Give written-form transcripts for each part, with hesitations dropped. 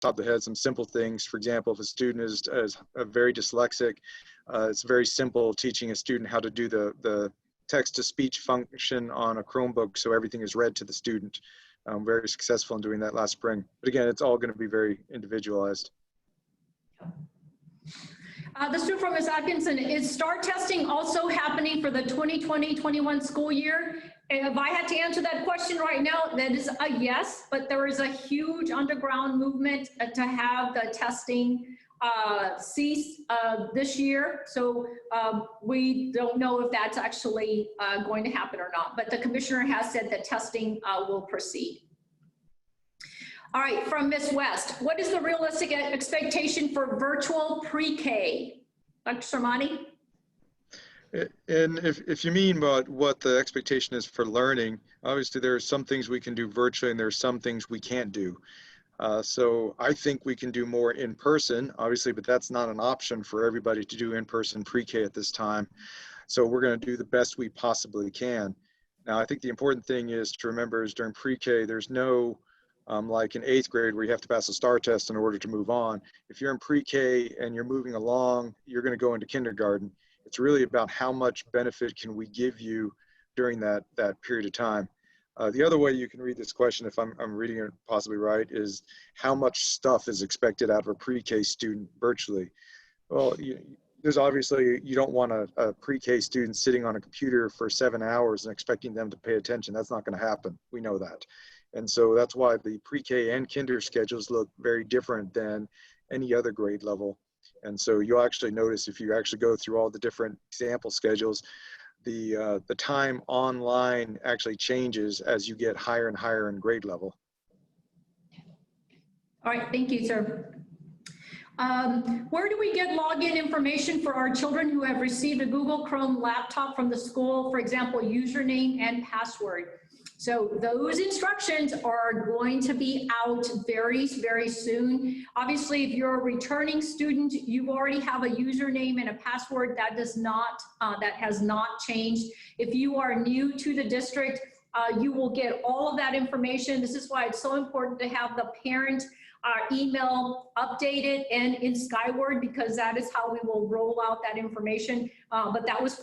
top of the head some simple things. For example, if a student is very dyslexic, it's very simple teaching a student how to do the text-to-speech function on a Chromebook so everything is read to the student. I'm very successful in doing that last spring. But again, it's all going to be very individualized. The student from Ms. Atkinson, is STAR testing also happening for the 2020-21 school year? And if I had to answer that question right now, that is a yes, but there is a huge underground movement to have the testing cease this year. So we don't know if that's actually going to happen or not, but the commissioner has said that testing will proceed. All right, from Ms. West, what is the realistic expectation for virtual pre-K? Dr. Sermani? And if you mean about what the expectation is for learning, obviously there are some things we can do virtually and there are some things we can't do. So I think we can do more in person, obviously, but that's not an option for everybody to do in-person pre-K at this time. So we're going to do the best we possibly can. Now, I think the important thing is to remember is during pre-K, there's no like in 8th grade where you have to pass a STAR test in order to move on. If you're in pre-K and you're moving along, you're going to go into kindergarten. It's really about how much benefit can we give you during that period of time. The other way you can read this question, if I'm reading it possibly right, is how much stuff is expected out of a pre-K student virtually? Well, there's obviously, you don't want a pre-K student sitting on a computer for 7 hours and expecting them to pay attention. That's not going to happen. We know that. And so that's why the pre-K and kinder schedules look very different than any other grade level. And so you'll actually notice if you actually go through all the different example schedules, the time online actually changes as you get higher and higher in grade level. All right, thank you, sir. Where do we get login information for our children who have received a Google Chrome laptop from the school, for example, username and password? So those instructions are going to be out very, very soon. Obviously, if you're a returning student, you already have a username and a password. That does not, that has not changed. If you are new to the district, you will get all of that information. This is why it's so important to have the parent email updated and in Skyward, because that is how we will roll out that information. But that was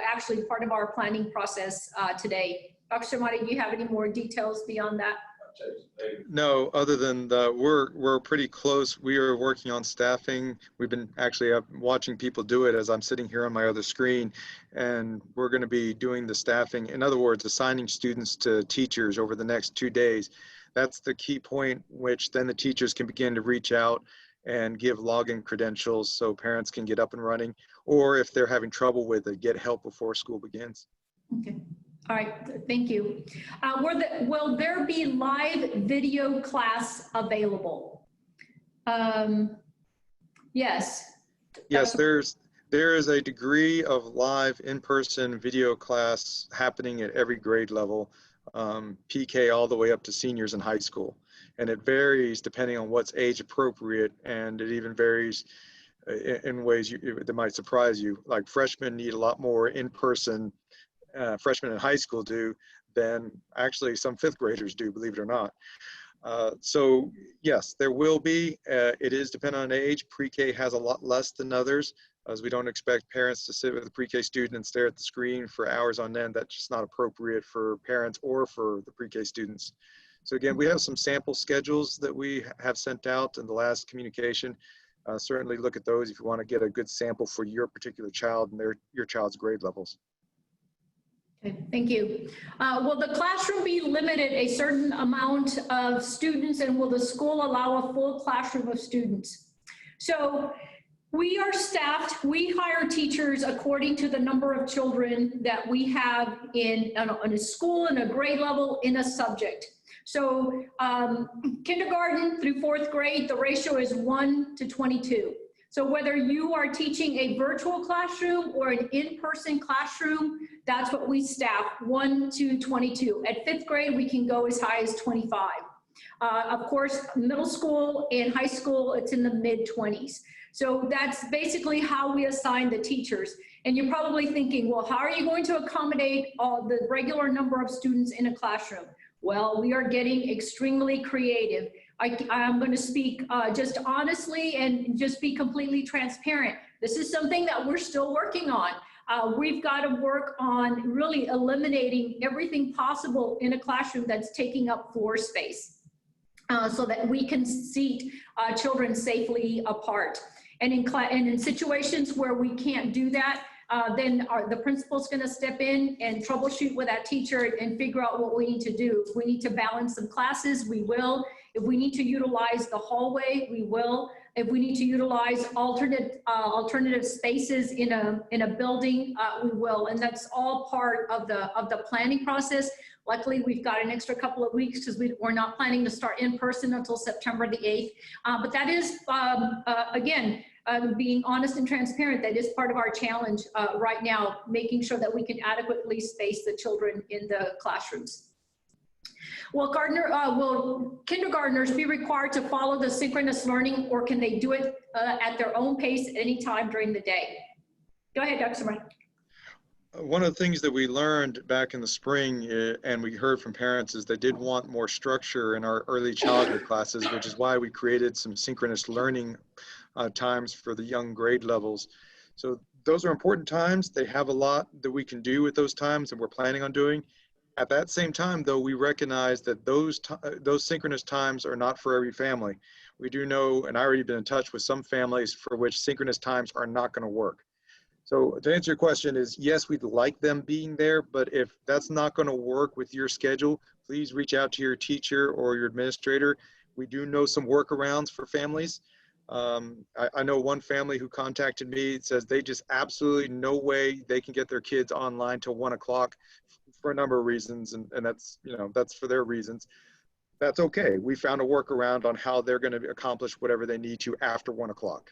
actually part of our planning process today. Dr. Sermani, do you have any more details beyond that? No, other than we're pretty close. We are working on staffing. We've been actually watching people do it as I'm sitting here on my other screen, and we're going to be doing the staffing. In other words, assigning students to teachers over the next 2 days. That's the key point, which then the teachers can begin to reach out and give login credentials so parents can get up and running, or if they're having trouble with it, get help before school begins. Okay. All right, thank you. Will there be live video class available? Yes. Yes, there is a degree of live in-person video class happening at every grade level, PK all the way up to seniors in high school. And it varies depending on what's age appropriate, and it even varies in ways that might surprise you. Like freshmen need a lot more in-person, freshmen in high school do, than actually some 5th graders do, believe it or not. So yes, there will be. It is dependent on age. Pre-K has a lot less than others, as we don't expect parents to sit with a pre-K student and stare at the screen for hours on end. That's just not appropriate for parents or for the pre-K students. So again, we have some sample schedules that we have sent out in the last communication. Certainly look at those if you want to get a good sample for your particular child and your child's grade levels. Okay, thank you. Will the classroom be limited a certain amount of students, and will the school allow a full classroom of students? So we are staffed, we hire teachers according to the number of children that we have in a school, in a grade level, in a subject. So kindergarten through 4th grade, the ratio is 1 to 22. So whether you are teaching a virtual classroom or an in-person classroom, that's what we staff, 1 to 22. At 5th grade, we can go as high as 25. Of course, middle school and high school, it's in the mid-20s. So that's basically how we assign the teachers. And you're probably thinking, well, how are you going to accommodate all the regular number of students in a classroom? Well, we are getting extremely creative. I'm going to speak just honestly and just be completely transparent. This is something that we're still working on. We've got to work on really eliminating everything possible in a classroom that's taking up floor space so that we can seat children safely apart. And in situations where we can't do that, then the principal's going to step in and troubleshoot with that teacher and figure out what we need to do. If we need to balance some classes, we will. If we need to utilize the hallway, we will. If we need to utilize alternative spaces in a building, we will. And that's all part of the planning process. Luckily, we've got an extra couple of weeks because we're not planning to start in person until September the 8th. But that is, again, being honest and transparent, that is part of our challenge right now, making sure that we can adequately space the children in the classrooms. Will kindergartners be required to follow the synchronous learning, or can they do it at their own pace at any time during the day? Go ahead, Dr. Simon. One of the things that we learned back in the spring and we heard from parents is they did want more structure in our early childhood classes, which is why we created some synchronous learning times for the young grade levels. So those are important times. They have a lot that we can do with those times and we're planning on doing. At that same time, though, we recognize that those synchronous times are not for every family. We do know, and I already been in touch with some families for which synchronous times are not going to work. So to answer your question is, yes, we'd like them being there, but if that's not going to work with your schedule, please reach out to your teacher or your administrator. We do know some workarounds for families. I know one family who contacted me says they just absolutely no way they can get their kids online till 1 o'clock for a number of reasons, and that's, you know, that's for their reasons. That's okay. We found a workaround on how they're going to accomplish whatever they need to after 1 o'clock.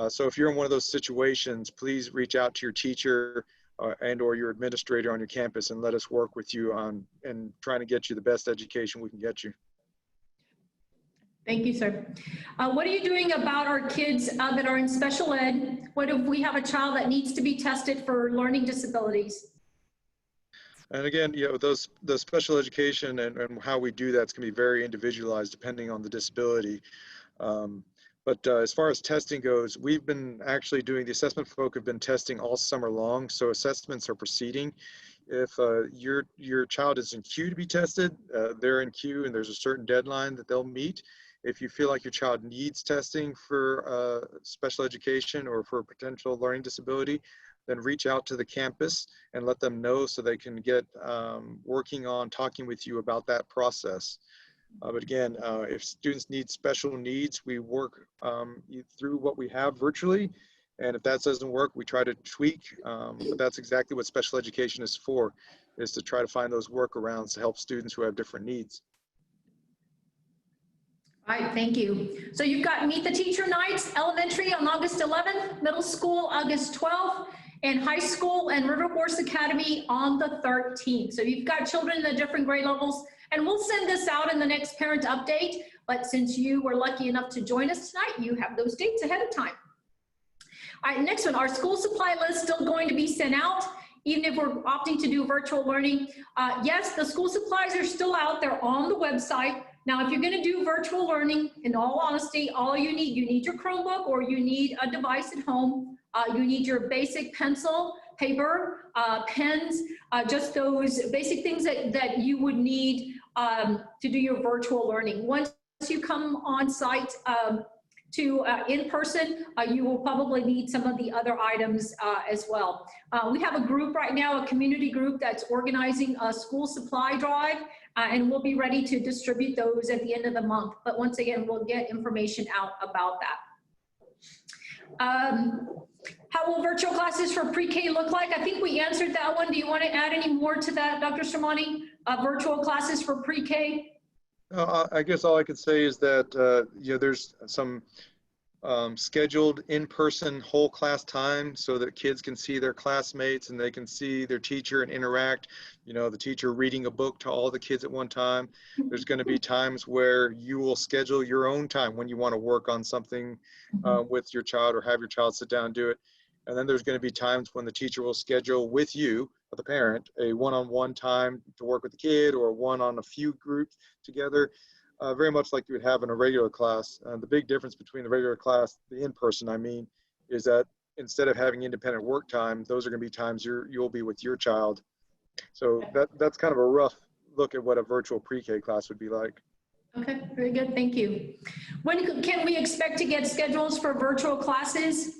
So if you're in one of those situations, please reach out to your teacher and or your administrator on your campus and let us work with you on and trying to get you the best education we can get you. Thank you, sir. What are you doing about our kids that are in special ed? What if we have a child that needs to be tested for learning disabilities? And again, you know, the special education and how we do that's going to be very individualized depending on the disability. But as far as testing goes, we've been actually doing, the assessment folk have been testing all summer long, so assessments are proceeding. If your child is in queue to be tested, they're in queue and there's a certain deadline that they'll meet. If you feel like your child needs testing for special education or for a potential learning disability, then reach out to the campus and let them know so they can get working on talking with you about that process. But again, if students need special needs, we work through what we have virtually. And if that doesn't work, we try to tweak. But that's exactly what special education is for, is to try to find those workarounds to help students who have different needs. All right, thank you. So you've got Meet the Teacher Nights, elementary on August 11th, middle school August 12th, and high school and River Forest Academy on the 13th. So you've got children in the different grade levels, and we'll send this out in the next parent update. But since you were lucky enough to join us tonight, you have those dates ahead of time. All right, next one, our school supply list still going to be sent out, even if we're opting to do virtual learning. Yes, the school supplies are still out there on the website. Now, if you're going to do virtual learning, in all honesty, all you need your Chromebook or you need a device at home. You need your basic pencil, paper, pens, just those basic things that you would need to do your virtual learning. Once you come on site to in person, you will probably need some of the other items as well. We have a group right now, a community group that's organizing a school supply drive, and we'll be ready to distribute those at the end of the month. But once again, we'll get information out about that. How will virtual classes for pre-K look like? I think we answered that one. Do you want to add any more to that, Dr. Sermani? Virtual classes for pre-K? I guess all I could say is that you know, there's some scheduled in-person whole class time so that kids can see their classmates and they can see their teacher and interact. You know, the teacher reading a book to all the kids at one time. There's going to be times where you will schedule your own time when you want to work on something with your child or have your child sit down and do it. And then there's going to be times when the teacher will schedule with you, the parent, a one-on-one time to work with the kid or one on a few groups together. very much like you would have in a regular class. The big difference between the regular class, the in-person, I mean, is that instead of having independent work time, those are going to be times you'll be with your child. So that's kind of a rough look at what a virtual pre-K class would be like. Okay, very good, thank you. When can we expect to get schedules for virtual classes?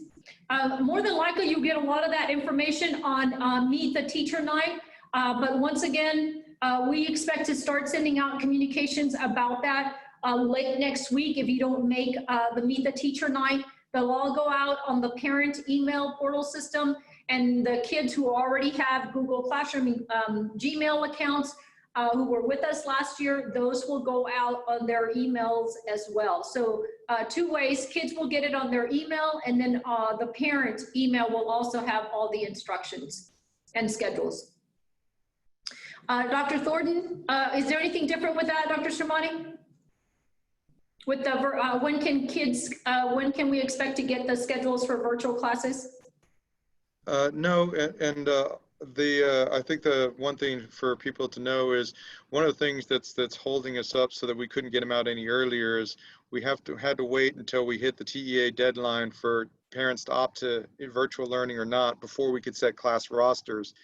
More than likely, you'll get a lot of that information on Meet the Teacher Night. But once again, we expect to start sending out communications about that late next week. If you don't make the Meet the Teacher Night, they'll all go out on the parent email portal system, and the kids who already have Google Classroom Gmail accounts who were with us last year, those will go out on their emails as well. So two ways, kids will get it on their email, and then the parent email will also have all the instructions and schedules. Dr. Thornton, is there anything different with that, Dr. Sermani? With the, when can we expect to get the schedules for virtual classes? No, I think the one thing for people to know is one of the things that's holding us up so that we couldn't get them out any earlier is we had to wait until we hit the TEA deadline for parents to opt to virtual learning or not before we could set class rosters.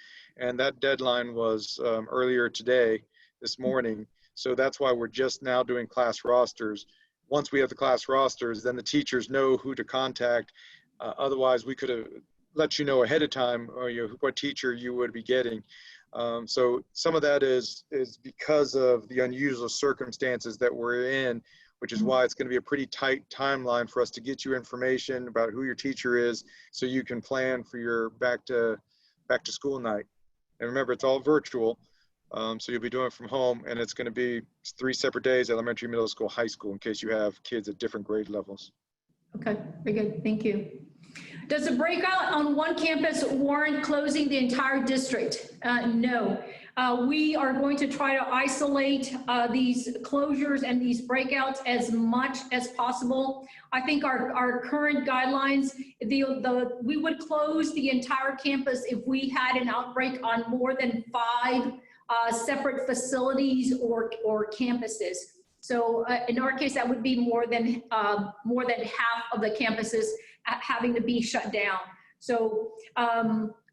And that deadline was earlier today, this morning. So that's why we're just now doing class rosters. Once we have the class rosters, then the teachers know who to contact. Otherwise, we could have let you know ahead of time or what teacher you would be getting. So some of that is because of the unusual circumstances that we're in, which is why it's going to be a pretty tight timeline for us to get you information about who your teacher is so you can plan for your back to school night. And remember, it's all virtual. So you'll be doing it from home, and it's going to be 3 separate days, elementary, middle school, high school, in case you have kids at different grade levels. Okay, very good. Thank you. Does a breakout on one campus warrant closing the entire district? No. We are going to try to isolate these closures and these breakouts as much as possible. I think our current guidelines, we would close the entire campus if we had an outbreak on more than 5 separate facilities or campuses. So in our case, that would be more than half of the campuses having to be shut down. So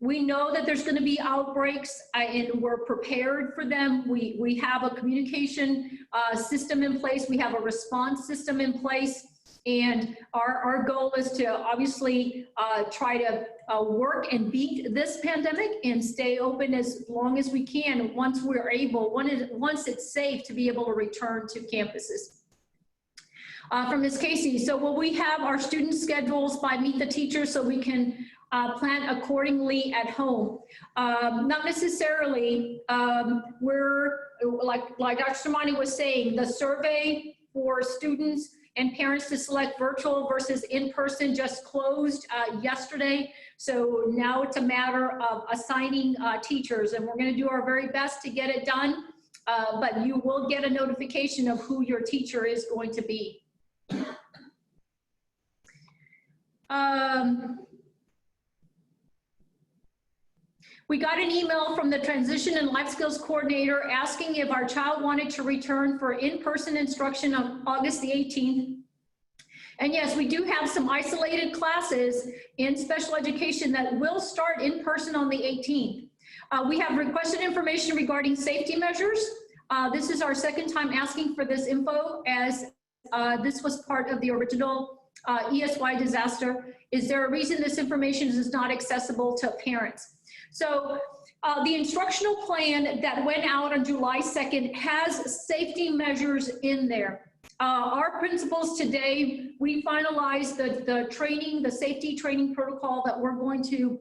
we know that there's going to be outbreaks and we're prepared for them. We have a communication system in place. We have a response system in place. And our goal is to obviously try to work and beat this pandemic and stay open as long as we can once we're able, once it's safe to be able to return to campuses. From Ms. Casey, so will we have our student schedules by Meet the Teacher so we can plan accordingly at home? Not necessarily. We're, like Dr. Sermani was saying, the survey for students and parents to select virtual versus in-person just closed yesterday. So now it's a matter of assigning teachers, and we're going to do our very best to get it done, but you will get a notification of who your teacher is going to be. We got an email from the Transition and Life Skills Coordinator asking if our child wanted to return for in-person instruction on August the 18th. And yes, we do have some isolated classes in special education that will start in person on the 18th. We have requested information regarding safety measures. This is our second time asking for this info, as this was part of the original ESY disaster. Is there a reason this information is not accessible to parents? So the instructional plan that went out on July 2nd has safety measures in there. Our principals today, we finalized the training, the safety training protocol that we're going to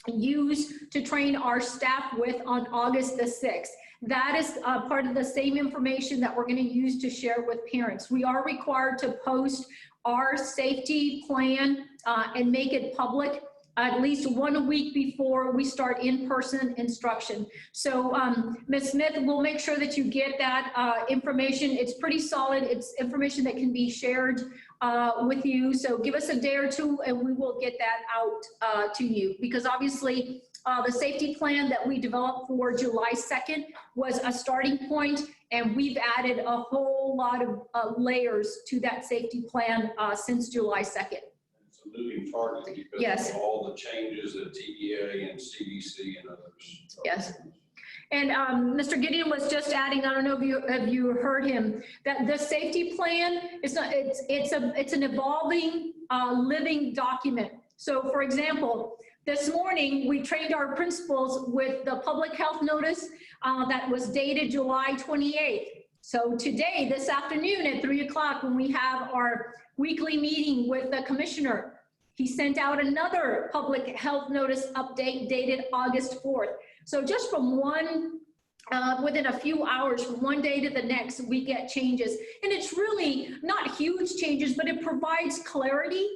use to train our staff with on August the 6th. That is part of the same information that we're going to use to share with parents. We are required to post our safety plan and make it public at least 1 week before we start in-person instruction. So Ms. Smith, we'll make sure that you get that information. It's pretty solid. It's information that can be shared with you. So give us a day or two and we will get that out to you, because obviously The safety plan that we developed for July 2nd was a starting point, and we've added a whole lot of layers to that safety plan since July 2nd. It's a moving target because Yes. of all the changes that TDA and CDC and others. Yes. And Mr. Gideon was just adding, I don't know if you heard him, that the safety plan is not, it's an evolving living document. So for example, this morning we trained our principals with the public health notice that was dated July 28th. So today, this afternoon at 3 o'clock, when we have our weekly meeting with the commissioner, he sent out another public health notice update dated August 4th. So just from within a few hours, from one day to the next, we get changes. And it's really not huge changes, but it provides clarity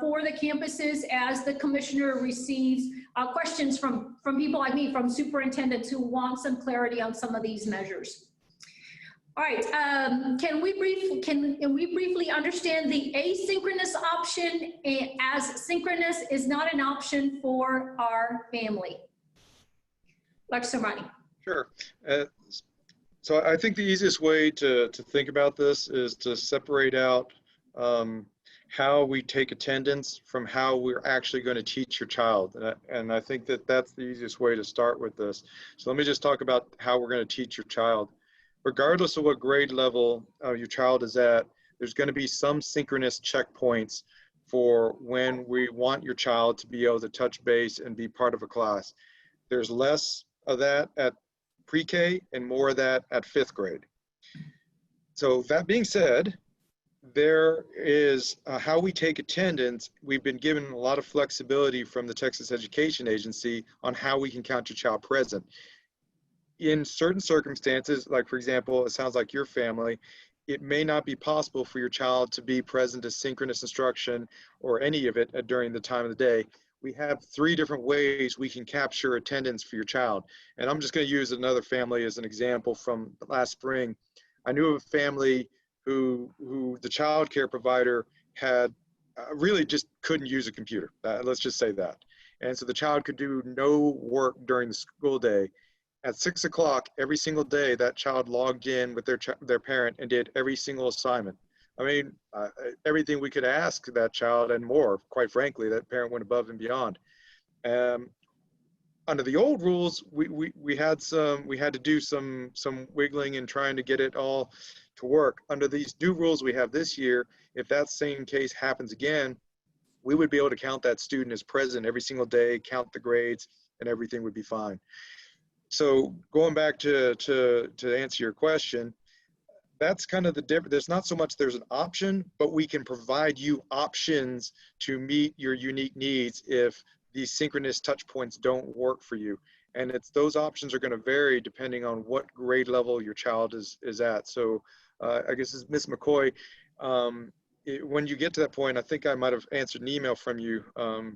for the campuses as the commissioner receives questions from people like me, from superintendents who want some clarity on some of these measures. All right, can we briefly understand the asynchronous option, as synchronous is not an option for our family? Dr. Somani. Sure. So I think the easiest way to think about this is to separate out how we take attendance from how we're actually going to teach your child. And I think that that's the easiest way to start with this. So let me just talk about how we're going to teach your child. Regardless of what grade level your child is at, there's going to be some synchronous checkpoints for when we want your child to be able to touch base and be part of a class. There's less of that at pre-K and more of that at 5th grade. So that being said, there is how we take attendance. We've been given a lot of flexibility from the Texas Education Agency on how we can count your child present. In certain circumstances, like for example, it sounds like your family, it may not be possible for your child to be present to synchronous instruction or any of it during the time of the day. We have 3 different ways we can capture attendance for your child. And I'm just going to use another family as an example from last spring. I knew of a family who the child care provider had really just couldn't use a computer. Let's just say that. And so the child could do no work during the school day. At 6 o'clock every single day, that child logged in with their parent and did every single assignment. I mean, everything we could ask that child and more, quite frankly, that parent went above and beyond. Under the old rules, we had to do some wiggling and trying to get it all to work. Under these new rules we have this year, if that same case happens again, we would be able to count that student as present every single day, count the grades, and everything would be fine. So going back to answer your question, that's kind of the difference. There's not so much there's an option, but we can provide you options to meet your unique needs if these synchronous touch points don't work for you. And those options are going to vary depending on what grade level your child is at. So I guess as Ms. McCoy, when you get to that point, I think I might have answered an email from you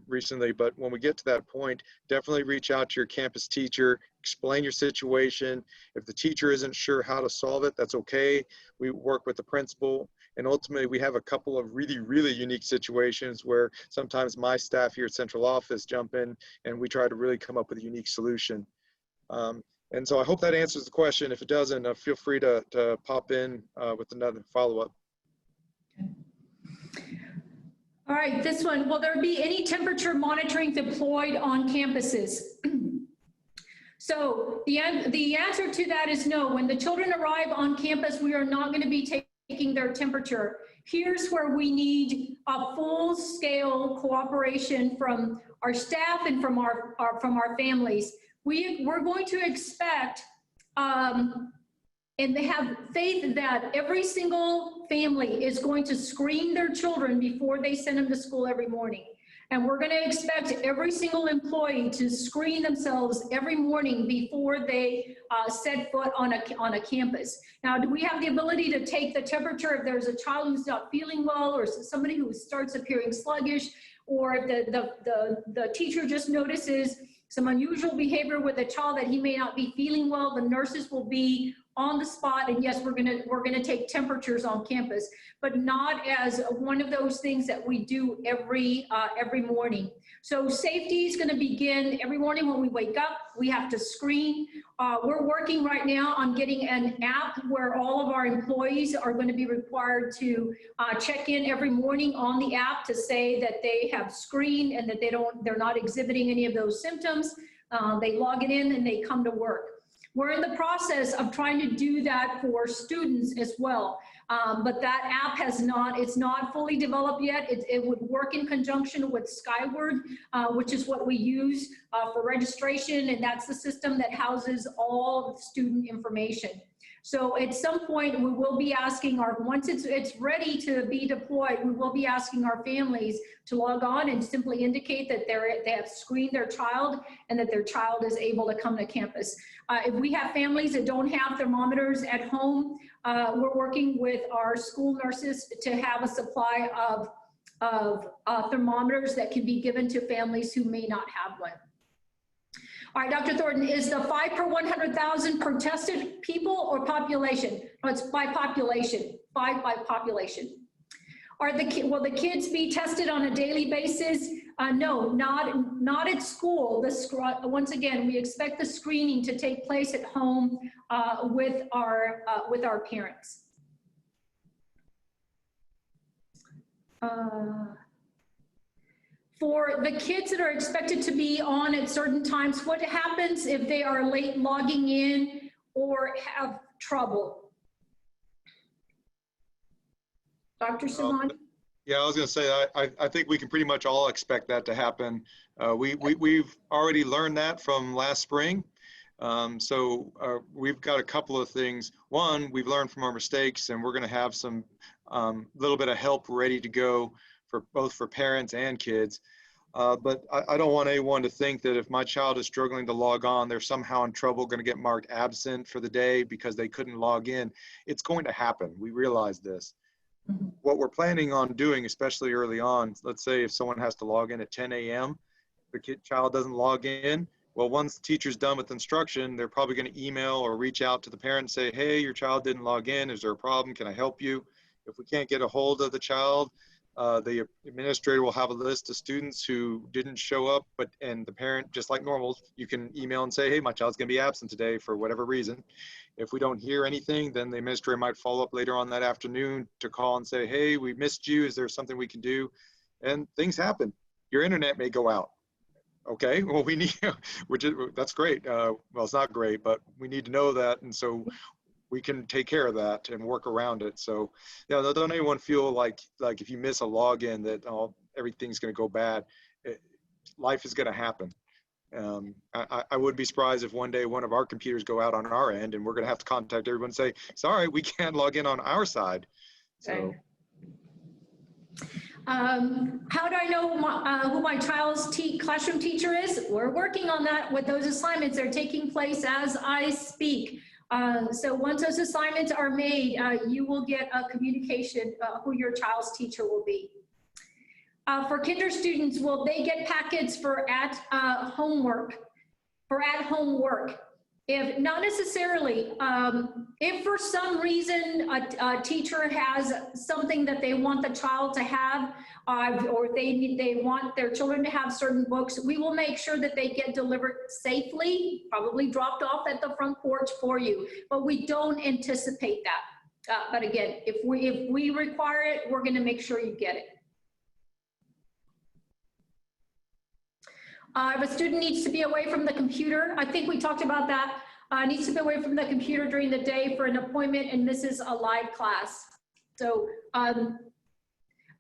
recently, but when we get to that point, definitely reach out to your campus teacher, explain your situation. If the teacher isn't sure how to solve it, that's okay. We work with the principal, and ultimately we have a couple of really, really unique situations where sometimes my staff here at central office jump in and we try to really come up with a unique solution. And so I hope that answers the question. If it doesn't, feel free to pop in with another follow-up. All right, this one, will there be any temperature monitoring deployed on campuses? So the answer to that is no. When the children arrive on campus, we are not going to be taking their temperature. Here's where we need a full-scale cooperation from our staff and from our families. We're going to expect and they have faith that every single family is going to screen their children before they send them to school every morning. And we're going to expect every single employee to screen themselves every morning before they set foot on a campus. Now, do we have the ability to take the temperature if there's a child who's not feeling well, or somebody who starts appearing sluggish, or the teacher just notices some unusual behavior with a child that he may not be feeling well? The nurses will be on the spot, and yes, we're gonna take temperatures on campus, but not as one of those things that we do every morning. So safety is gonna begin every morning when we wake up. We have to screen. We're working right now on getting an app where all of our employees are gonna be required to check in every morning on the app to say that they have screened and that they're not exhibiting any of those symptoms. They log it in and they come to work. We're in the process of trying to do that for students as well. But that app it's not fully developed yet. It would work in conjunction with Skyward, which is what we use for registration, and that's the system that houses all student information. So at some point, we will be asking once it's ready to be deployed, we will be asking our families to log on and simply indicate that they have screened their child and that their child is able to come to campus. If we have families that don't have thermometers at home, we're working with our school nurses to have a supply of thermometers that can be given to families who may not have one. All right, Dr. Thornton, is the 5 per 100,000 per tested people or population? No, it's by population, 5 by population. Will the kids be tested on a daily basis? No, not at school. Once again, we expect the screening to take place at home with our parents. For the kids that are expected to be on at certain times, what happens if they are late logging in or have trouble? Dr. Sahan? Yeah, I was going to say, I think we can pretty much all expect that to happen. We've already learned that from last spring. We've got a couple of things. One, we've learned from our mistakes, and we're going to have some little bit of help ready to go for both for parents and kids. But I don't want anyone to think that if my child is struggling to log on, they're somehow in trouble, going to get marked absent for the day because they couldn't log in. It's going to happen. We realize this. Mm-hmm. What we're planning on doing, especially early on, let's say if someone has to log in at 10 a.m., the child doesn't log in, well, once the teacher's done with instruction, they're probably going to email or reach out to the parent and say, hey, your child didn't log in. Is there a problem? Can I help you? If we can't get a hold of the child, the administrator will have a list of students who didn't show up, and the parent, just like normal, you can email and say, hey, my child's going to be absent today for whatever reason. If we don't hear anything, then the administrator might follow up later on that afternoon to call and say, hey, we missed you. Is there something we can do? And things happen. Your internet may go out. Okay, well, we need, that's great. Well, it's not great, but we need to know that. And so we can take care of that and work around it. So, yeah, don't anyone feel like if you miss a login that everything's going to go bad. Life is going to happen. I would be surprised if one day one of our computers go out on our end and we're going to have to contact everyone and say, sorry, we can't log in on our side. So. Okay. How do I know who my child's classroom teacher is? We're working on that with those assignments. They're taking place as I speak. So once those assignments are made, you will get a communication who your child's teacher will be. For kinder students, will they get packets for at-home work? If not necessarily, if for some reason a teacher has something that they want the child to have, or they want their children to have certain books, we will make sure that they get delivered safely, probably dropped off at the front porch for you. But we don't anticipate that. But again, if we require it, we're going to make sure you get it. If a student needs to be away from the computer, I think we talked about that, needs to be away from the computer during the day for an appointment and misses a live class. So, I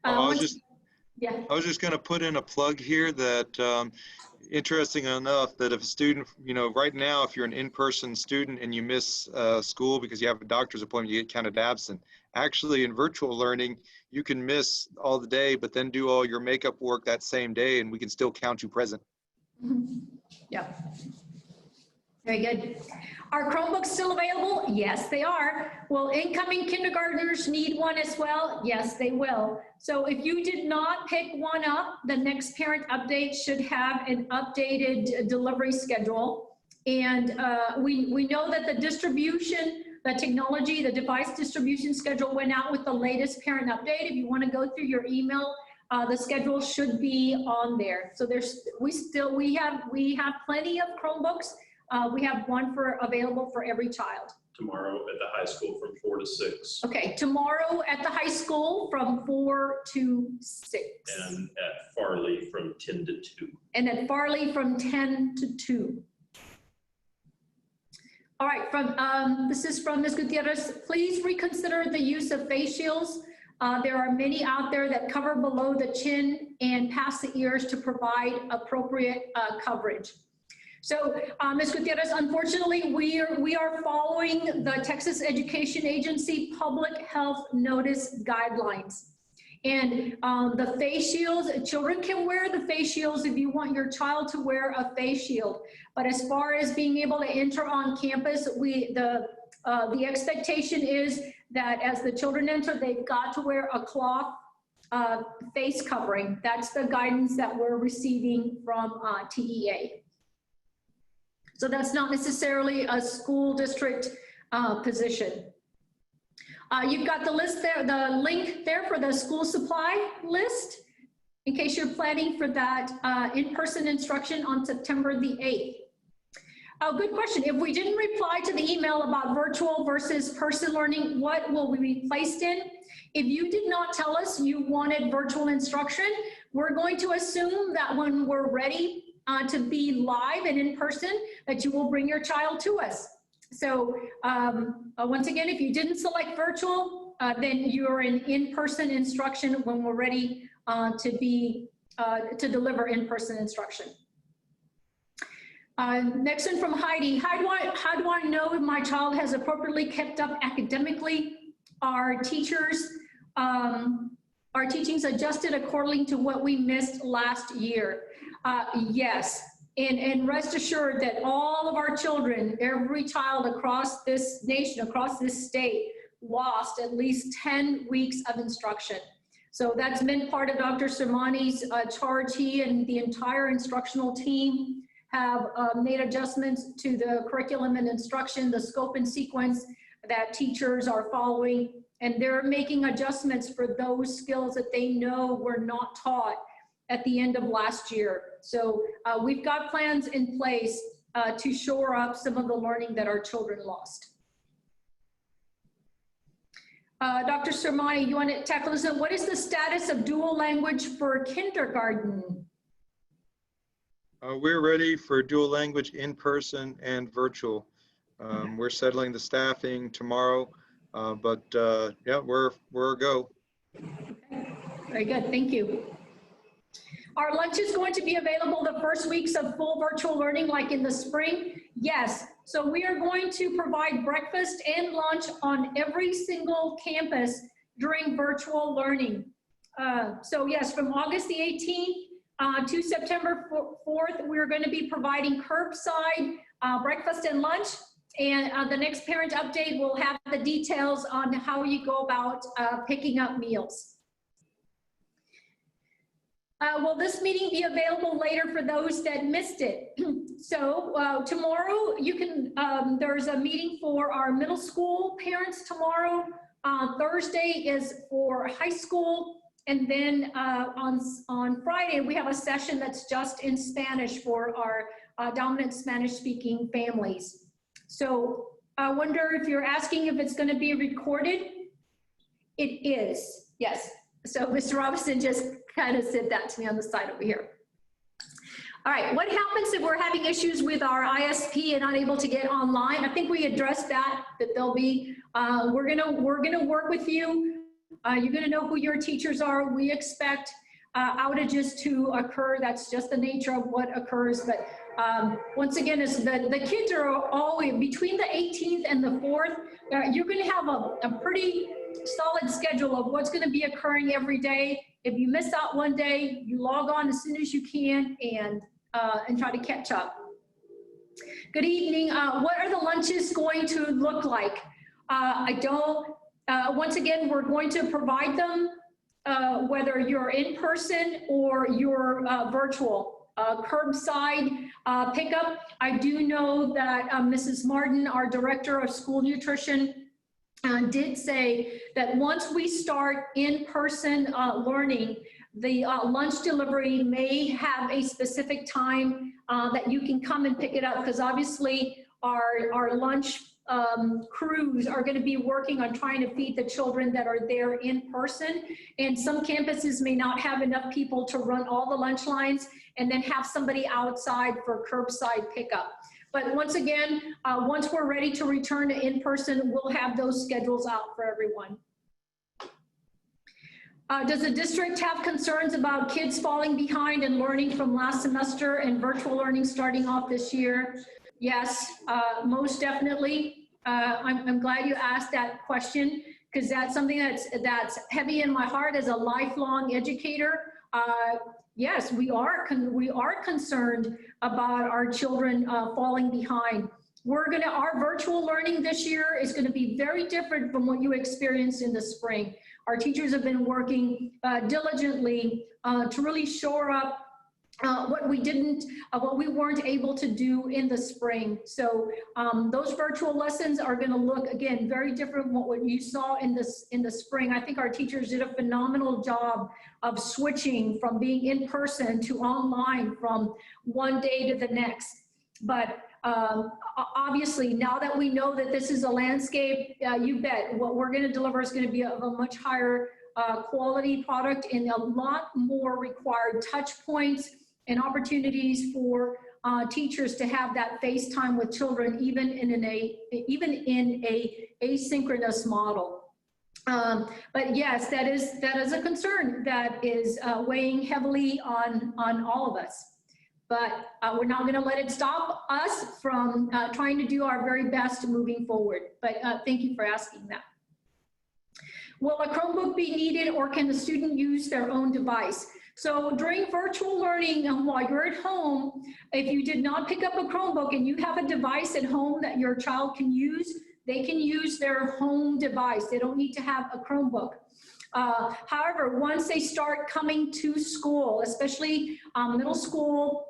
was just going to put in a plug here that, interesting enough, that if a student, right now, if you're an in-person student and you miss school because you have a doctor's appointment, you get counted absent. Actually, in virtual learning, you can miss all the day, but then do all your makeup work that same day, and we can still count you present. Mm-hmm. Yeah. Very good. Are Chromebooks still available? Yes, they are. Will incoming kindergartners need one as well? Yes, they will. So if you did not pick one up, the next parent update should have an updated delivery schedule. And we know that the distribution the technology, the device distribution schedule went out with the latest parent update. If you want to go through your email, the schedule should be on there. So we have plenty of Chromebooks. We have one available for every child. Tomorrow at the high school from 4 to 6. Okay, tomorrow at the high school from 4 to 6. And at Farley from 10 to 2. And at Farley from 10 to 2. All right, this is from Ms. Gutierrez. Please reconsider the use of face shields. There are many out there that cover below the chin and past the ears to provide appropriate coverage. So, Ms. Gutierrez, unfortunately, we are following the Texas Education Agency Public Health Notice Guidelines. And the face shields, children can wear the face shields if you want your child to wear a face shield. But as far as being able to enter on campus, the expectation is that as the children enter, they've got to wear a cloth face covering. That's the guidance that we're receiving from TEA. So that's not necessarily a school district position. You've got the list there, the link there for the school supply list, in case you're planning for that in-person instruction on September the 8th. Oh, good question. If we didn't reply to the email about virtual versus person learning, what will we be placed in? If you did not tell us you wanted virtual instruction, we're going to assume that when we're ready to be live and in person, that you will bring your child to us. So once again, if you didn't select virtual, then you're in-person instruction when we're ready to deliver in-person instruction. Next one from Heidi. How do I know if my child has appropriately kept up academically? Our teachings adjusted according to what we missed last year. Yes, and rest assured that all of our children, every child across this nation, across this state, lost at least 10 weeks of instruction. So that's been part of Dr. Sermani's charge. He and the entire instructional team have made adjustments to the curriculum and instruction, the scope and sequence that teachers are following, and they're making adjustments for those skills that they know were not taught at the end of last year. So we've got plans in place to shore up some of the learning that our children lost. Dr. Sermani, you want to tackle this? What is the status of dual language for kindergarten? We're ready for dual language in person and virtual. We're settling the staffing tomorrow, but yeah, we're a go. Okay. Very good, thank you. Our lunch is going to be available the first weeks of full virtual learning, like in the spring. Yes, so we are going to provide breakfast and lunch on every single campus during virtual learning. So yes, from August the 18th to September 4th, we're going to be providing curbside breakfast and lunch. And the next parent update will have the details on how you go about picking up meals. Will this meeting be available later for those that missed it? So tomorrow you can, there's a meeting for our middle school parents tomorrow. Thursday is for high school. And then on Friday, we have a session that's just in Spanish for our dominant Spanish speaking families. So I wonder if you're asking if it's going to be recorded. It is, yes. So Mr. Robinson just kind of said that to me on the side over here. All right, what happens if we're having issues with our ISP and not able to get online? I think we addressed that there'll be, we're gonna work with you. You're gonna know who your teachers are. We expect outages to occur. That's just the nature of what occurs. But once again, it's the kids are always, between the 18th and the 4th, you're gonna have a pretty solid schedule of what's gonna be occurring every day. If you miss out one day, you log on as soon as you can and try to catch up. Good evening. What are the lunches going to look like? Once again, we're going to provide them whether you're in person or you're virtual. curbside pickup. I do know that Mrs. Martin, our Director of School Nutrition, did say that once we start in-person learning, the lunch delivery may have a specific time that you can come and pick it up, because obviously our lunch crews are going to be working on trying to feed the children that are there in person. And some campuses may not have enough people to run all the lunch lines and then have somebody outside for curbside pickup. But once again, once we're ready to return to in-person, we'll have those schedules out for everyone. Does the district have concerns about kids falling behind and learning from last semester and virtual learning starting off this year? Yes, most definitely. I'm glad you asked that question, because that's something that's heavy in my heart as a lifelong educator. Yes, we are concerned about our children falling behind. Our virtual learning this year is going to be very different from what you experienced in the spring. Our teachers have been working diligently to really shore up what we weren't able to do in the spring. So those virtual lessons are going to look, again, very different from what you saw in the spring. I think our teachers did a phenomenal job of switching from being in person to online from one day to the next. But obviously, now that we know that this is a landscape, you bet what we're going to deliver is going to be of a much higher quality product, and a lot more required touch points and opportunities for teachers to have that face time with children, even in a asynchronous model. But yes, that is a concern that is weighing heavily on all of us. But we're not going to let it stop us from trying to do our very best moving forward. But thank you for asking that. Will a Chromebook be needed, or can the student use their own device? So during virtual learning, while you're at home, if you did not pick up a Chromebook and you have a device at home that your child can use, they can use their home device. They don't need to have a Chromebook. However, once they start coming to school, especially middle school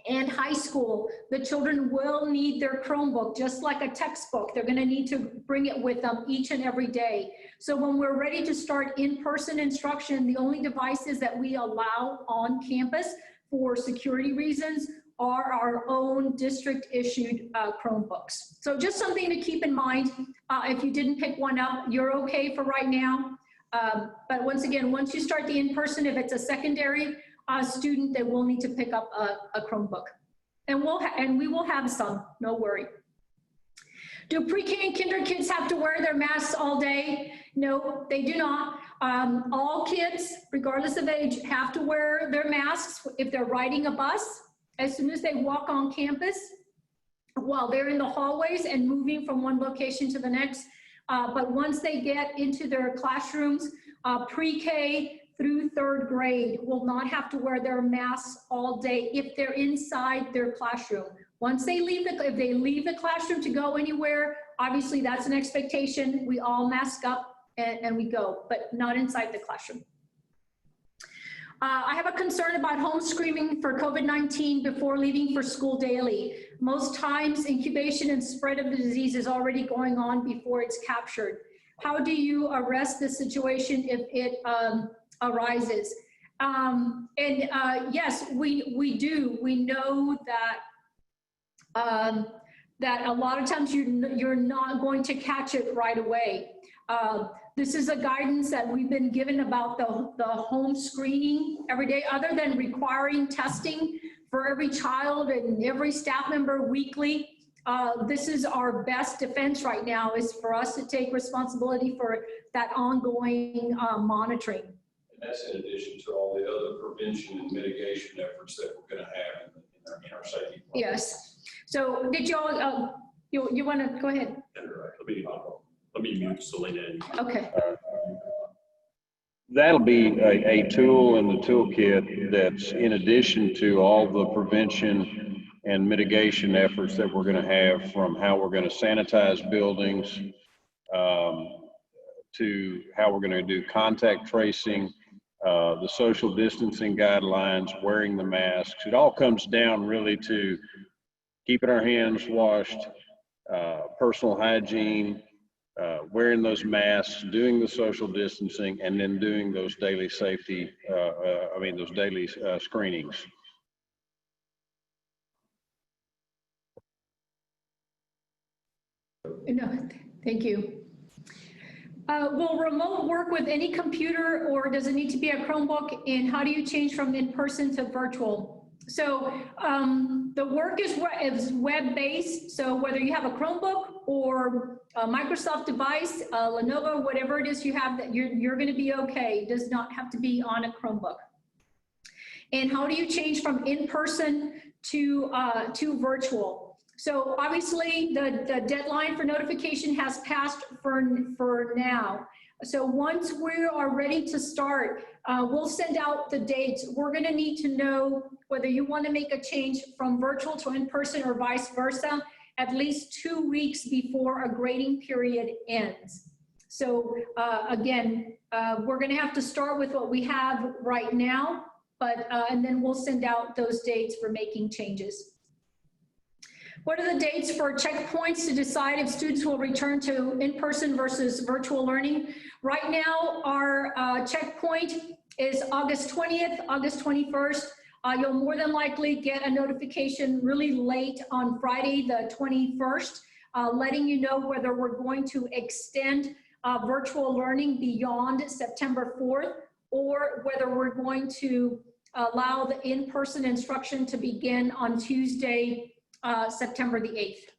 and high school, the children will need their Chromebook, just like a textbook. They're going to need to bring it with them each and every day. So when we're ready to start in-person instruction, the only devices that we allow on campus for security reasons are our own district-issued Chromebooks. So just something to keep in mind. If you didn't pick one up, you're okay for right now. But once again, once you start the in-person, if it's a secondary student, they will need to pick up a Chromebook. And we will have some, no worry. Do pre-K and kinder kids have to wear their masks all day? No, they do not. All kids, regardless of age, have to wear their masks if they're riding a bus, as soon as they walk on campus, while they're in the hallways and moving from one location to the next. But once they get into their classrooms, pre-K through third grade will not have to wear their masks all day if they're inside their classroom. Once they leave if they leave the classroom to go anywhere, obviously that's an expectation. We all mask up and we go, but not inside the classroom. I have a concern about home screening for COVID-19 before leaving for school daily. Most times incubation and spread of the disease is already going on before it's captured. How do you arrest the situation if it arises? Yes, we do. We know that that a lot of times you're not going to catch it right away. This is a guidance that we've been given about the home screening every day, other than requiring testing for every child and every staff member weekly. This is our best defense right now, is for us to take responsibility for that ongoing monitoring. And that's in addition to all the other prevention and mitigation efforts that we're going to have in our safety plan. Yes. So did y'all, you want to go ahead? Let me mute Selena. Okay. That'll be a tool in the toolkit that's in addition to all the prevention and mitigation efforts that we're going to have, from how we're going to sanitize buildings to how we're going to do contact tracing, the social distancing guidelines, wearing the masks. It all comes down really to keeping our hands washed, personal hygiene, wearing those masks, doing the social distancing, and then doing those daily safety, those daily screenings. No, thank you. Will remote work with any computer, or does it need to be a Chromebook? And how do you change from in-person to virtual? So the work is web-based. So whether you have a Chromebook or a Microsoft device, Lenovo, whatever it is you have, that you're going to be okay. It does not have to be on a Chromebook. And how do you change from in-person to virtual? So obviously the deadline for notification has passed for now. So once we are ready to start, we'll send out the dates. We're gonna need to know whether you want to make a change from virtual to in-person or vice versa, at least 2 weeks before a grading period ends. So again, we're gonna have to start with what we have right now, but and then we'll send out those dates for making changes. What are the dates for checkpoints to decide if students will return to in-person versus virtual learning? Right now, our checkpoint is August 20th, August 21st. You'll more than likely get a notification really late on Friday, the 21st, letting you know whether we're going to extend virtual learning beyond September 4th, or whether we're going to allow the in-person instruction to begin on Tuesday, September the 8th.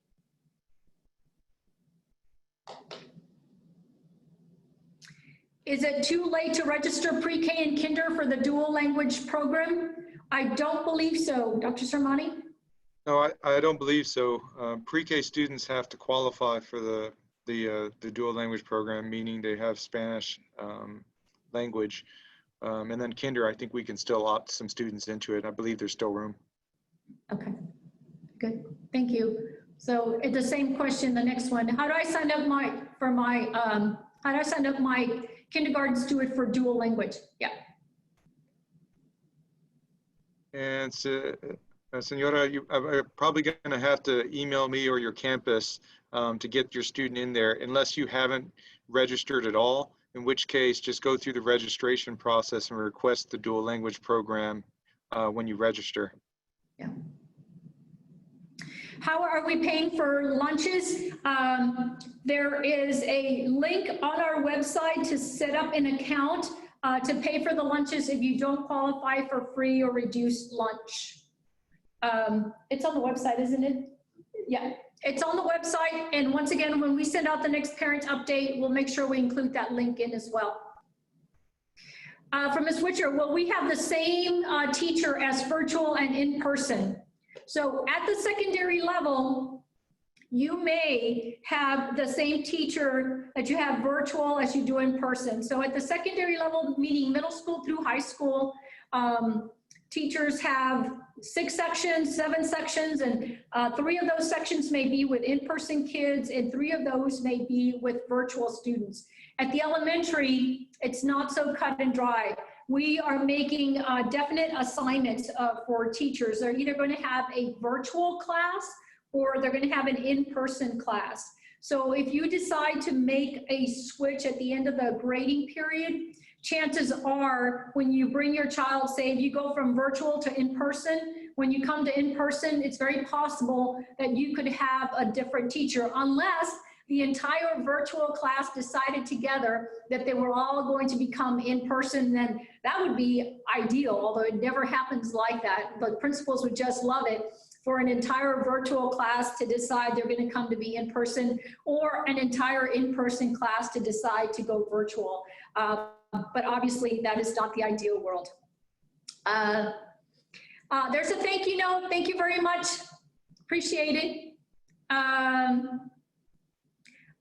Is it too late to register pre-K and kinder for the dual language program? I don't believe so. Dr. Sermani? No, I don't believe so. Pre-K students have to qualify for the dual language program, meaning they have Spanish language. And then kinder, I think we can still opt some students into it. I believe there's still room. Okay. Good, thank you. So it's the same question, the next one. How do I sign up how do I sign up my kindergarten student for dual language? Yeah. And so, Senora, you are probably going to have to email me or your campus to get your student in there, unless you haven't registered at all, in which case just go through the registration process and request the dual language program when you register. Yeah. How are we paying for lunches? There is a link on our website to set up an account to pay for the lunches if you don't qualify for free or reduced lunch. It's on the website, isn't it? Yeah, it's on the website. And once again, when we send out the next parent update, we'll make sure we include that link in as well. From Ms. Witcher, well, we have the same teacher as virtual and in-person. So at the secondary level, you may have the same teacher that you have virtual as you do in person. So at the secondary level, meaning middle school through high school, teachers have 6 sections, 7 sections, and 3 of those sections may be with in-person kids, and 3 of those may be with virtual students. At the elementary, it's not so cut and dry. We are making definite assignments for teachers. They're either going to have a virtual class or they're going to have an in-person class. So if you decide to make a switch at the end of the grading period, chances are when you bring your child, say if you go from virtual to in-person, when you come to in-person, it's very possible that you could have a different teacher, unless the entire virtual class decided together that they were all going to become in-person. Then that would be ideal, although it never happens like that. The principals would just love it for an entire virtual class to decide they're going to come to be in-person, or an entire in-person class to decide to go virtual. But obviously that is not the ideal world. There's a thank you note. Thank you very much. Appreciate it.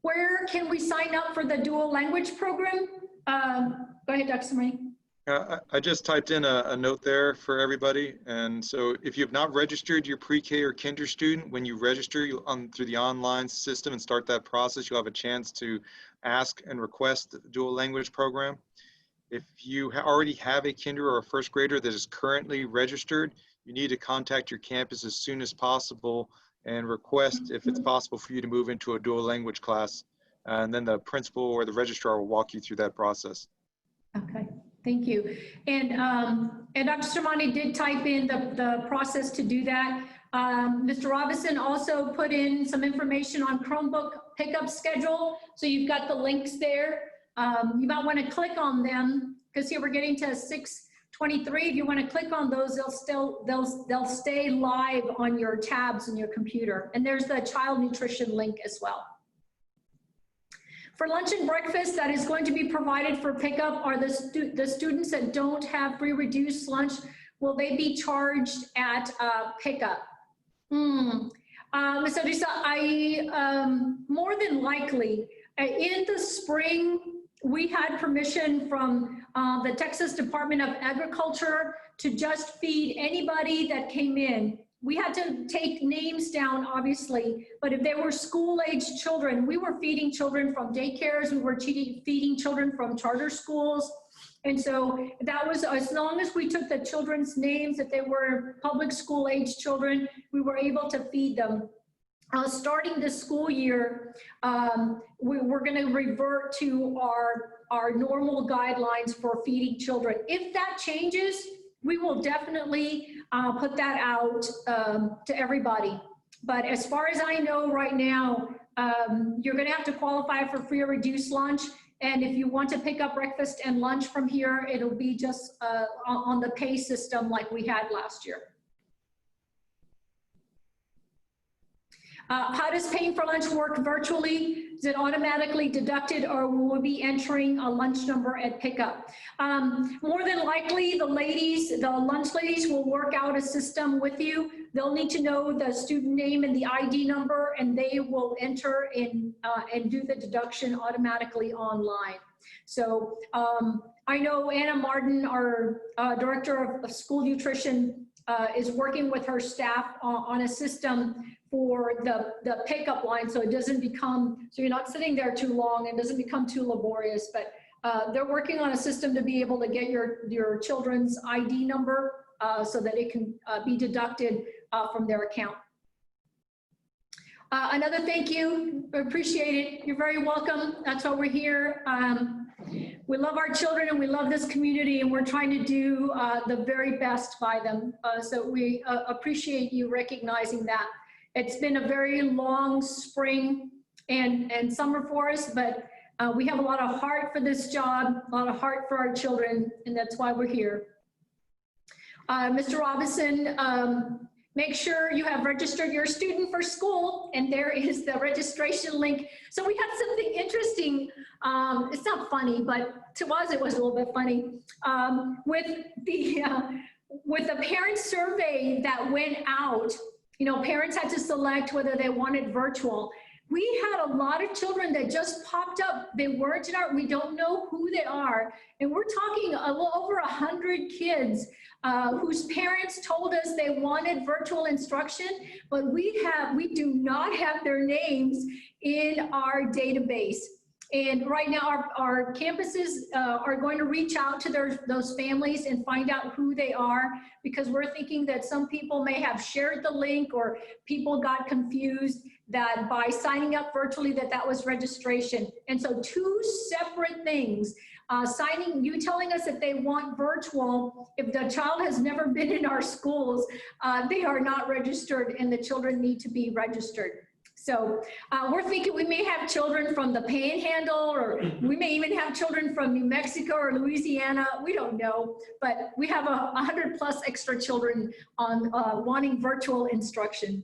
Where can we sign up for the dual language program? Go ahead, Dr. Samani. I just typed in a note there for everybody. And so if you've not registered your pre-K or kinder student, when you register through the online system and start that process, you'll have a chance to ask and request the dual language program. If you already have a kinder or a first grader that is currently registered, you need to contact your campus as soon as possible and request if it's possible for you to move into a dual language class. And then the principal or the registrar will walk you through that process. Okay, thank you. And Dr. Sermani did type in the process to do that. Mr. Robinson also put in some information on Chromebook pickup schedule. So you've got the links there. You might want to click on them because here we're getting to 6:23. If you want to click on those, they'll stay live on your tabs in your computer. And there's the child nutrition link as well. For lunch and breakfast that is going to be provided for pickup are the students that don't have free reduced lunch. Will they be charged at pickup? Ms. Odessa, more than likely, in the spring, we had permission from the Texas Department of Agriculture to just feed anybody that came in. We had to take names down, obviously, but if they were school-aged children, we were feeding children from daycares, we were feeding children from charter schools. And so that was, as long as we took the children's names, that they were public school-aged children, we were able to feed them. Starting this school year, we're going to revert to our normal guidelines for feeding children. If that changes, we will definitely put that out to everybody. But as far as I know right now, you're going to have to qualify for free or reduced lunch. And if you want to pick up breakfast and lunch from here, it'll be just on the pay system like we had last year. How does paying for lunch work virtually? Is it automatically deducted or will we be entering a lunch number at pickup? More than likely, the lunch ladies will work out a system with you. They'll need to know the student name and the ID number, and they will enter in and do the deduction automatically online. So I know Anna Martin, our Director of School Nutrition, is working with her staff on a system for the pickup line, so it doesn't become, so you're not sitting there too long and doesn't become too laborious, but they're working on a system to be able to get your children's ID number so that it can be deducted from their account. Another thank you, appreciate it. You're very welcome. That's why we're here. We love our children and we love this community and we're trying to do the very best by them. So we appreciate you recognizing that. It's been a very long spring and summer for us, but we have a lot of heart for this job, a lot of heart for our children, and that's why we're here. Mr. Robinson, make sure you have registered your student for school, and there is the registration link. So we had something interesting. It's not funny, but to us it was a little bit funny. With the parent survey that went out, you know, parents had to select whether they wanted virtual. We had a lot of children that just popped up. They weren't in our, we don't know who they are. And we're talking a little over 100 kids whose parents told us they wanted virtual instruction, but we do not have their names in our database. And right now our campuses are going to reach out to those families and find out who they are, because we're thinking that some people may have shared the link or people got confused that by signing up virtually that was registration. And so two separate things. You telling us that they want virtual, if the child has never been in our schools, they are not registered and the children need to be registered. So we're thinking we may have children from the Panhandle, or we may even have children from New Mexico or Louisiana. We don't know, but we have 100+ extra children on wanting virtual instruction.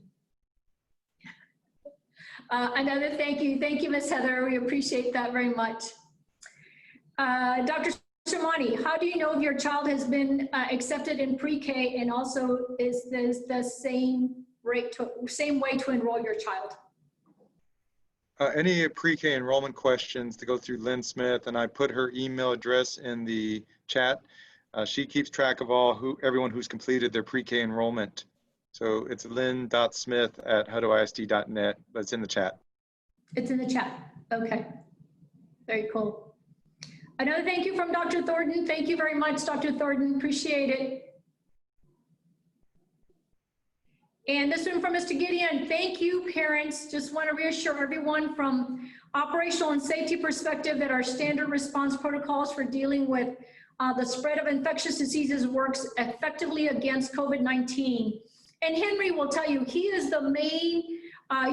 Another thank you. Thank you, Ms. Heather. We appreciate that very much. Dr. Sermani, how do you know if your child has been accepted in pre-K, and also is this the same way to enroll your child? Any pre-K enrollment questions to go through Lynn Smith, and I put her email address in the chat. She keeps track of everyone who's completed their pre-K enrollment. So it's lynn.smith@huttoisd.net, but it's in the chat. It's in the chat. Okay. Very cool. Another thank you from Dr. Thornton. Thank you very much, Dr. Thornton. Appreciate it. And this one from Mr. Gideon. Thank you, parents. Just want to reassure everyone from operational and safety perspective that our standard response protocols for dealing with the spread of infectious diseases works effectively against COVID-19. And Henry will tell you, he is the main,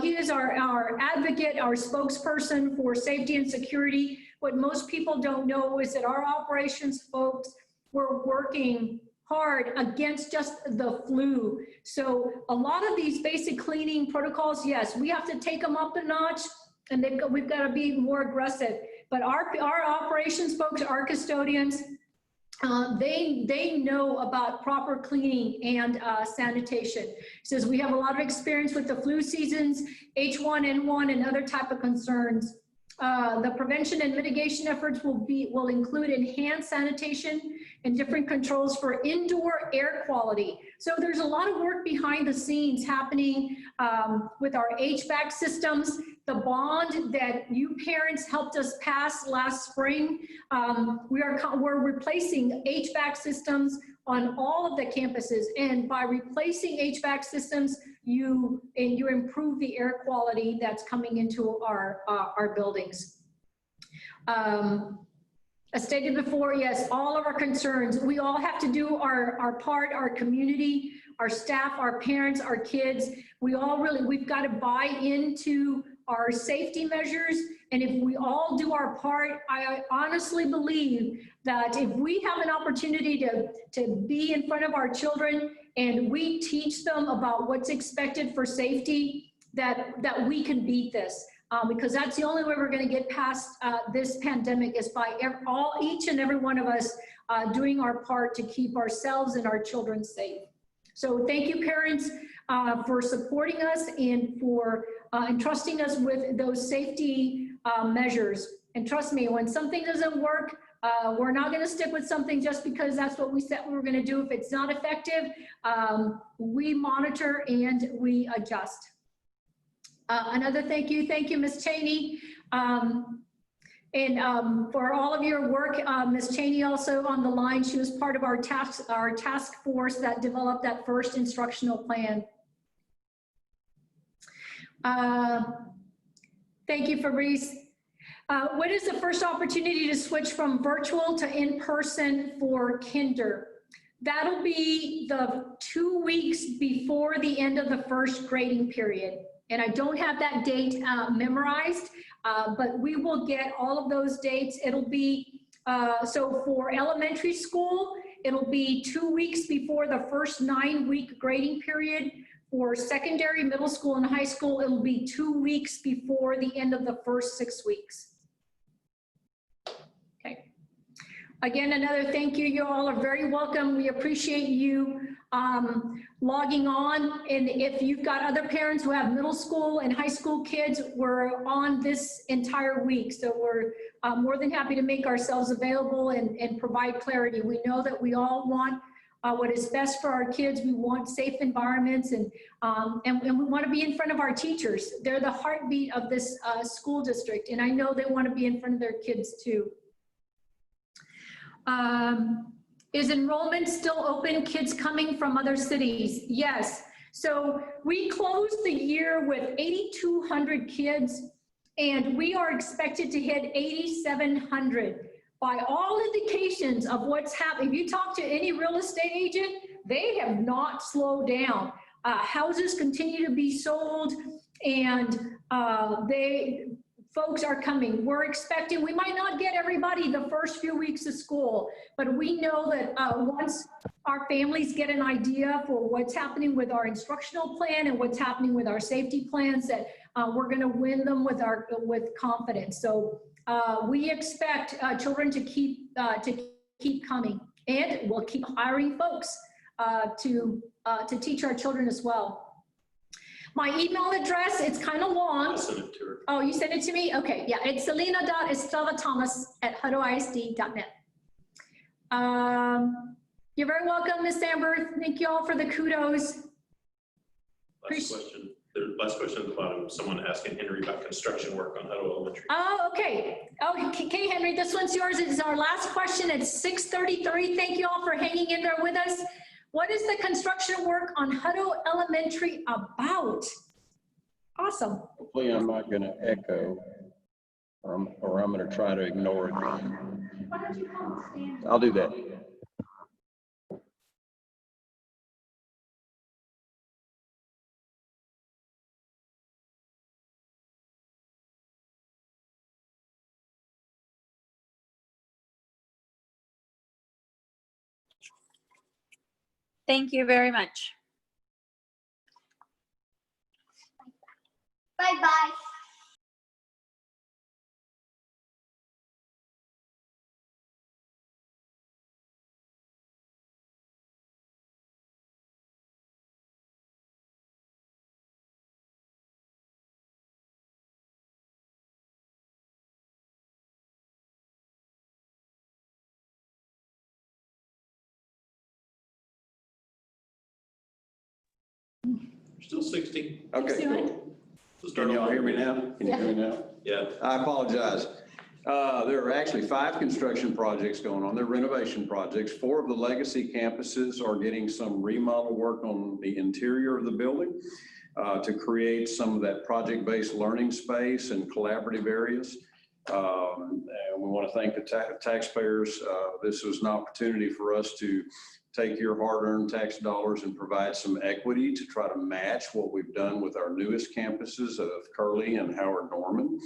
he is our advocate, our spokesperson for safety and security. What most people don't know is that our operations folks were working hard against just the flu. So a lot of these basic cleaning protocols, yes, we have to take them up a notch, and we've got to be more aggressive. But our operations folks, our custodians, they know about proper cleaning and sanitation. Says we have a lot of experience with the flu seasons, H1N1 and other type of concerns. The prevention and mitigation efforts will include enhanced sanitation and different controls for indoor air quality. So there's a lot of work behind the scenes happening with our HVAC systems. The bond that you parents helped us pass last spring, we're replacing HVAC systems on all of the campuses, and by replacing HVAC systems, you improve the air quality that's coming into our buildings. As stated before, yes, all of our concerns, we all have to do our part, our community, our staff, our parents, our kids. We've got to buy into our safety measures. And if we all do our part, I honestly believe that if we have an opportunity to be in front of our children and we teach them about what's expected for safety, that we can beat this. Because that's the only way we're going to get past this pandemic is by each and every one of us doing our part to keep ourselves and our children safe. So thank you, parents, for supporting us and for entrusting us with those safety measures. And trust me, when something doesn't work, we're not going to stick with something just because that's what we said we were going to do. If it's not effective, we monitor and we adjust. Another thank you, Ms. Cheney, for all of your work. Ms. Cheney also on the line. She was part of our task force that developed that first instructional plan. Thank you, Fabrice. What is the first opportunity to switch from virtual to in-person for kinder? That'll be the 2 weeks before the end of the first grading period. And I don't have that date memorized, but we will get all of those dates. It'll be, so for elementary school, it'll be 2 weeks before the first 9-week grading period. For secondary, middle school, and high school, it'll be 2 weeks before the end of the first 6 weeks. Okay. Again, another thank you. You all are very welcome. We appreciate you logging on. And if you've got other parents who have middle school and high school kids, we're on this entire week. So we're more than happy to make ourselves available and provide clarity. We know that we all want what is best for our kids. We want safe environments, and we want to be in front of our teachers. They're the heartbeat of this school district, and I know they want to be in front of their kids too. Is enrollment still open? Kids coming from other cities? Yes. So we closed the year with 8,200 kids, and we are expected to hit 8,700. By all indications of what's happening, if you talk to any real estate agent, they have not slowed down. Houses continue to be sold, and folks are coming. We're expecting, we might not get everybody the first few weeks of school, but we know that once our families get an idea for what's happening with our instructional plan and what's happening with our safety plans, that we're going to win them with confidence. So we expect children to keep coming, and we'll keep hiring folks to teach our children as well. My email address, it's kind of long. I'll send it to her. Oh, you sent it to me? Okay, yeah, it's selena.estella-thomas@huddleisd.net. You're very welcome, Ms. Amber. Thank you all for the kudos. Last question. The last question at the bottom, someone asking Henry about construction work on Hutto Elementary. Oh, okay. Okay, Henry, this one's yours. It's our last question. It's 6:33. Thank you all for hanging in there with us. What is the construction work on Hutto Elementary about? Awesome. Hopefully I'm not going to echo, or I'm going to try to ignore it. Why don't you come stand? I'll do that. Thank you very much. Bye-bye. Still 60. Okay, cool. Can y'all hear me now? Can you hear me now? Yeah. I apologize. There are actually 5 construction projects going on. They're renovation projects. 4 of the legacy campuses are getting some remodel work on the interior of the building to create some of that project-based learning space and collaborative areas. And we want to thank the taxpayers. This was an opportunity for us to take your hard-earned tax dollars and provide some equity to try to match what we've done with our newest campuses of Curley and Howard Norman.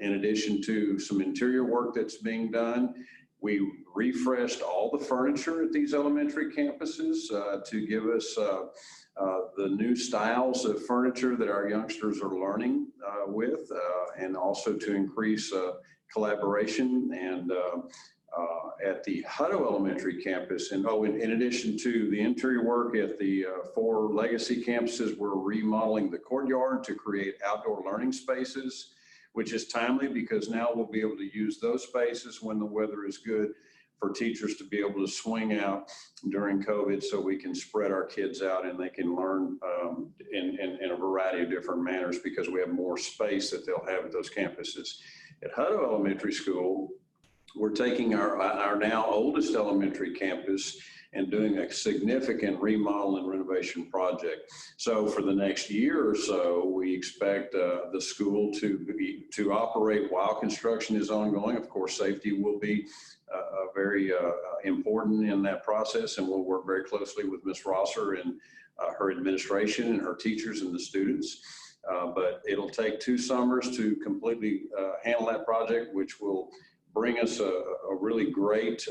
In addition to some interior work that's being done, we refreshed all the furniture at these elementary campuses to give us the new styles of furniture that our youngsters are learning with, and also to increase collaboration and at the Hutto Elementary campus. And in addition to the interior work at the 4 legacy campuses, we're remodeling the courtyard to create outdoor learning spaces, which is timely because now we'll be able to use those spaces when the weather is good for teachers to be able to swing out during COVID, so we can spread our kids out and they can learn in a variety of different manners because we have more space that they'll have at those campuses. At Hutto Elementary School, we're taking our now oldest elementary campus and doing a significant remodel and renovation project. So for the next year or so, we expect the school to operate while construction is ongoing. Of course, safety will be very important in that process, and we'll work very closely with Ms. Rosser and her administration and her teachers and the students. But it'll take 2 summers to completely handle that project, which will bring us a really great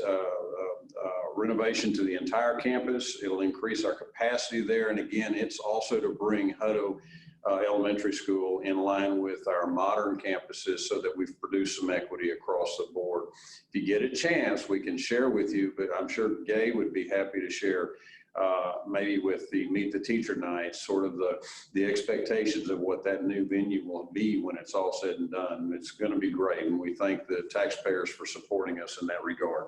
renovation to the entire campus. It'll increase our capacity there. And again, it's also to bring Hutto Elementary School in line with our modern campuses so that we've produced some equity across the board. If you get a chance, we can share with you, but I'm sure Gay would be happy to share maybe with the Meet the Teacher night, sort of the expectations of what that new venue will be when it's all said and done. It's going to be great, and we thank the taxpayers for supporting us in that regard.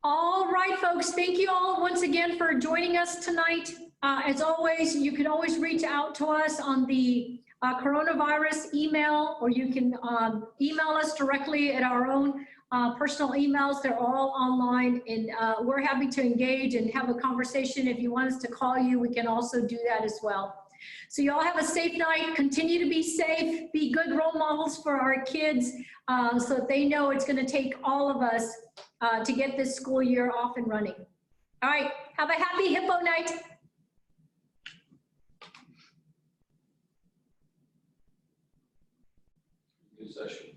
All right, folks, thank you all once again for joining us tonight. As always, you can always reach out to us on the coronavirus email, or you can email us directly at our own personal emails. They're all online, and we're happy to engage and have a conversation. If you want us to call you, we can also do that as well. So you all have a safe night. Continue to be safe. Be good role models for our kids so that they know it's going to take all of us to get this school year off and running. All right. Have a happy Hippo night. Good session.